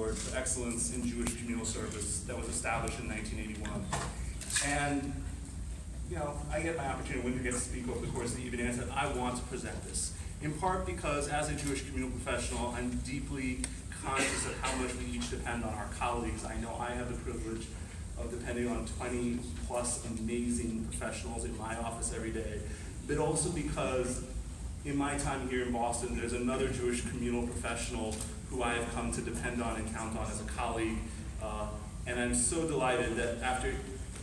Award for Excellence in Jewish Communal Service that was established in 1981. And, you know, I get my opportunity when I get to speak over the course of the evening, and I said, I want to present this. In part because as a Jewish communal professional, I'm deeply conscious of how much we each depend on our colleagues. I know I have the privilege of depending on 20 plus amazing professionals in my office every day, but also because in my time here in Boston, there's another Jewish communal professional who I have come to depend on and count on as a colleague. And I'm so delighted that after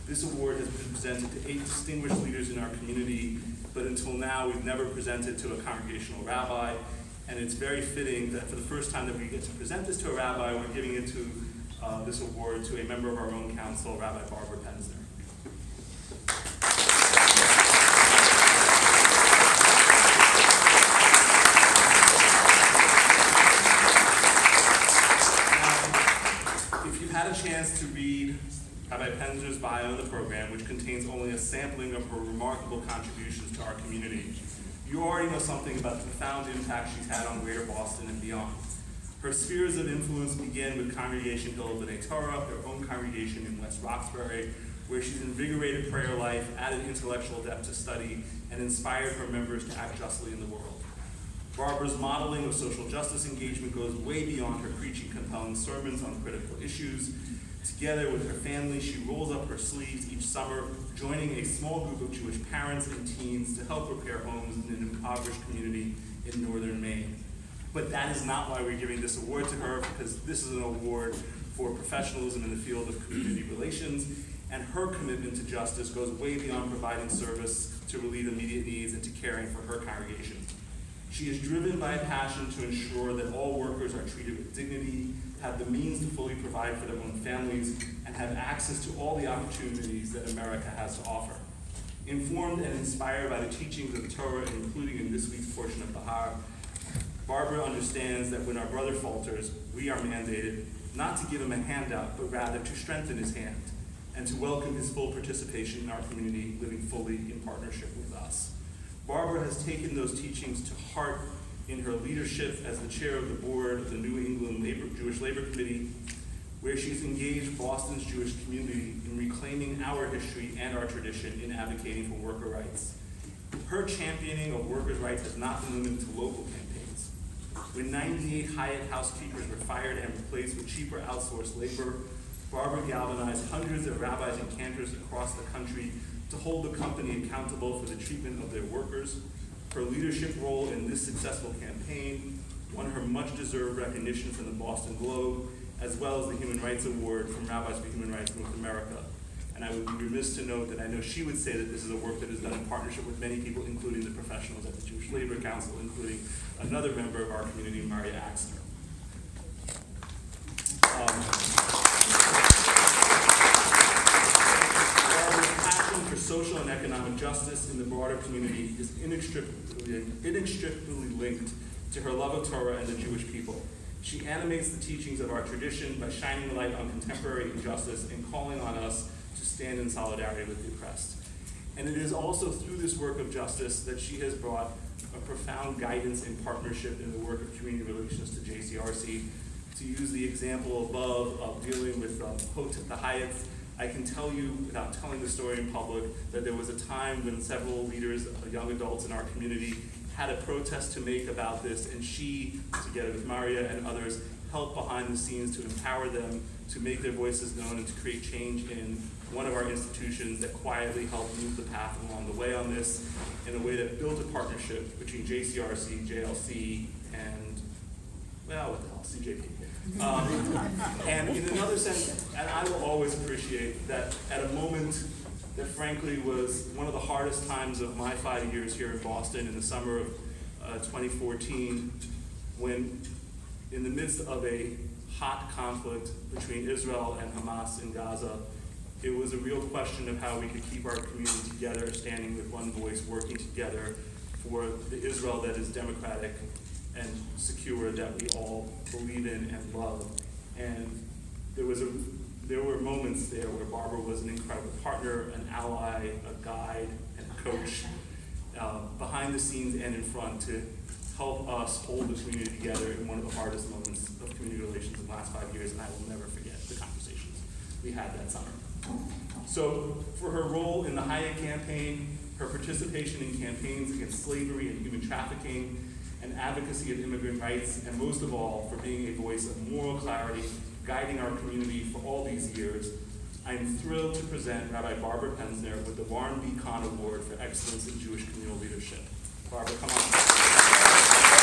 this award has been presented to 8 distinguished leaders in our community, but until now we've never presented to a congregational rabbi. And it's very fitting that for the first time that we get to present this to a rabbi, we're giving it to this award to a member of our own council, Rabbi Barbara Penzner. Had a chance to read Rabbi Penzner's bio in the program, which contains only a sampling of her remarkable contributions to our community. You already know something about the profound impact she's had on Greater Boston and beyond. Her spheres of influence begin with Congregation Hill of B'nai Torah, her own congregation in West Roxbury, where she's invigorated prayer life, added intellectual depth to study, and inspired her members to act justly in the world. Barbara's modeling of social justice engagement goes way beyond her preaching compelling sermons on critical issues. Together with her family, she rolls up her sleeves each summer, joining a small group of Jewish parents and teens to help repair homes in an impoverished community in northern Maine. But that is not why we're giving this award to her, because this is an award for professionalism in the field of community relations, and her commitment to justice goes way beyond providing service to relieve immediate needs and to caring for her congregation. She is driven by a passion to ensure that all workers are treated with dignity, have the means to fully provide for their own families, and have access to all the opportunities that America has to offer. Informed and inspired by the teachings of the Torah, including in this week's portion of Bahar, Barbara understands that when our brother falters, we are mandated not to give him a handout, but rather to strengthen his hand and to welcome his full participation in our community, living fully in partnership with us. Barbara has taken those teachings to heart in her leadership as the chair of the board of the New England Jewish Labor Committee, where she's engaged Boston's Jewish community in reclaiming our history and our tradition in advocating for worker rights. Her championing of workers' rights has not been limited to local campaigns. When 98 Hyatt housekeepers were fired and replaced with cheaper outsourced labor, Barbara galvanized hundreds of rabbis and cantors across the country to hold the company accountable for the treatment of their workers. Her leadership role in this successful campaign won her much-deserved recognition from the Boston Globe, as well as the Human Rights Award from Rabbis for Human Rights North America. And I would be remiss to note that I know she would say that this is a work that is done in partnership with many people, including the professionals at the Jewish Labor Council, including another member of our community, Maria Axner. For social and economic justice in the broader community is inextricably linked to her love of Torah and the Jewish people. She animates the teachings of our tradition by shining light on contemporary injustice and calling on us to stand in solidarity with the oppressed. And it is also through this work of justice that she has brought a profound guidance and partnership in the work of community relations to JCRC. To use the example above of dealing with the Hyatts, I can tell you, without telling the story in public, that there was a time when several leaders, young adults in our community, had a protest to make about this, and she, together with Maria and others, helped behind the scenes to empower them to make their voices known and to create change in one of our institutions that quietly helped move the path along the way on this in a way that built a partnership between JCRC, JLC, and, well, what the hell, CJP. And in another sense, and I will always appreciate that at a moment that frankly was one of the hardest times of my 5 years here in Boston in the summer of 2014, when in the midst of a hot conflict between Israel and Hamas in Gaza, it was a real question of how we could keep our community together, standing with one voice, working together for the Israel that is democratic and secure, that we all believe in and love. And there were moments there where Barbara was an incredible partner, an ally, a guide, and a coach, behind the scenes and in front, to help us hold the community together in one of the hardest moments of community relations in the last 5 years, and I will never forget the conversations we had that summer. So for her role in the Hayek campaign, her participation in campaigns against slavery and human trafficking, and advocacy of immigrant rights, and most of all, for being a voice of moral clarity, guiding our community for all these years, I am thrilled to present Rabbi Barbara Penzner with the Warren B. Kohn Award for Excellence in Jewish Communal Leadership. Barbara, come on.